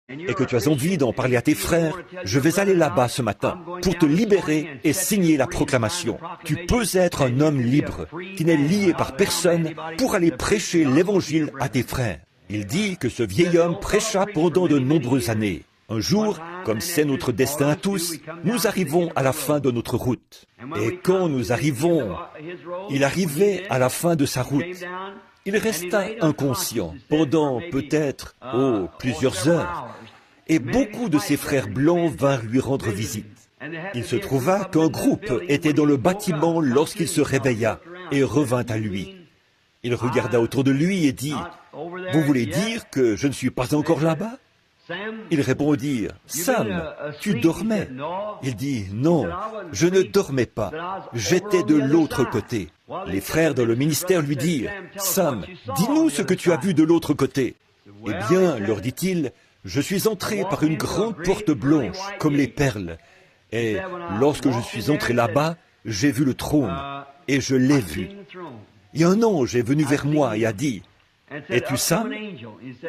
et que tu as envie d'en parler à tes frères, je vais aller là-bas ce matin pour te libérer et signer la proclamation. Tu peux être un homme libre, qui n'est lié par personne, pour aller prêcher l'Évangile à tes frères. Il dit que ce vieil homme prêcha pendant de nombreuses années. Un jour, comme c'est notre destin à tous, nous arrivons à la fin de notre route. Et quand nous arrivons, il arrivait à la fin de sa route. Il resta inconscient pendant peut-être, plusieurs heures. Et beaucoup de ses frères blancs vinrent lui rendre visite. Il se trouva qu'un groupe était dans le bâtiment lorsqu'il se réveilla et revint à lui. Il regarda autour de lui et dit, « Vous voulez dire que je ne suis pas encore là-bas » Ils répondirent, « Sam, tu dormais. » Il dit, « Non, je ne dormais pas. J'étais de l'autre côté. » Les frères dans le ministère lui dirent, « Sam, dis-nous ce que tu as vu de l'autre côté. » Eh bien, leur dit-il, « Je suis entré par une grande porte blanche, comme les perles. Et lorsque je suis entré là-bas, j'ai vu le trône, et je l'ai vu. Et un ange est venu vers moi et a dit, « Es-tu Sam ?»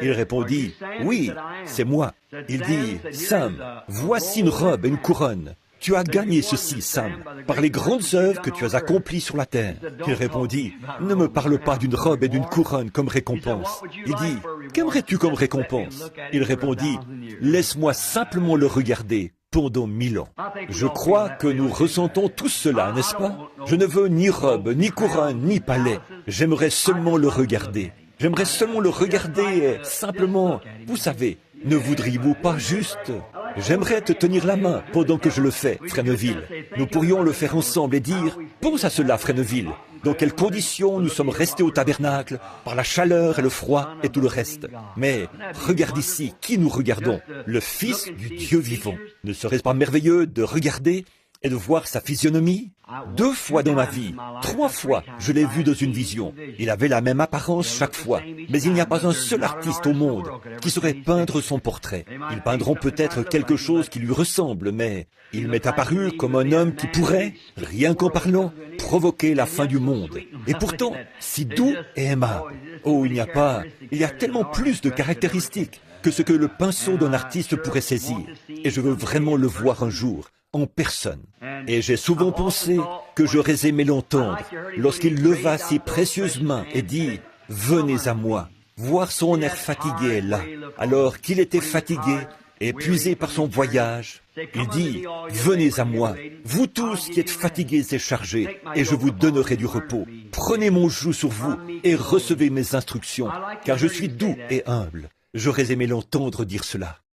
Il répondit, « Oui, c'est moi. » Il dit, « Sam, voici une robe et une couronne. Tu as gagné ceci, Sam, par les grandes œuvres que tu as accomplies sur la terre. » Il répondit, « Ne me parle pas d'une robe et d'une couronne comme récompense. » Il dit, « Qu'aimerais-tu comme récompense ?» Il répondit, « Laisse-moi simplement le regarder pendant 1000 ans. » Je crois que nous ressentons tous cela, n'est-ce pas? Je ne veux ni robe, ni couronne, ni palais. J'aimerais seulement le regarder. J'aimerais seulement le regarder et simplement, vous savez, ne voudriez-vous pas juste... J'aimerais te tenir la main pendant que je le fais, Fresneville. Nous pourrions le faire ensemble et dire, pense à cela, Fresneville. Dans quelles conditions nous sommes restés au tabernacle, par la chaleur et le froid et tout le reste. Mais regarde ici, qui nous regardons? Le Fils du Dieu vivant. Ne serait-ce pas merveilleux de regarder et de voir sa physionomie? 2 fois dans ma vie, 3 fois, je l'ai vu dans une vision. Il avait la même apparence chaque fois, mais il n'y a pas un seul artiste au monde qui saurait peindre son portrait. Ils peindront peut-être quelque chose qui lui ressemble, mais il m'est apparu comme un homme qui pourrait, rien qu'en parlant, provoquer la fin du monde. Et pourtant, si doux et aimable. Oh, il y a tellement plus de caractéristiques que ce que le pinceau d'un artiste pourrait saisir. Et je veux vraiment le voir un jour, en personne. Et j'ai souvent pensé que j'aurais aimé l'entendre lorsqu'il leva ses précieuses mains et dit « Venez à moi ». Voir son air fatigué là, alors qu'il était fatigué, épuisé par son voyage. Il dit « Venez à moi, vous tous qui êtes fatigués et chargés, et je vous donnerai du repos. Prenez mon joug sur vous et recevez mes instructions, car je suis doux et humble. » J'aurais aimé l'entendre dire cela.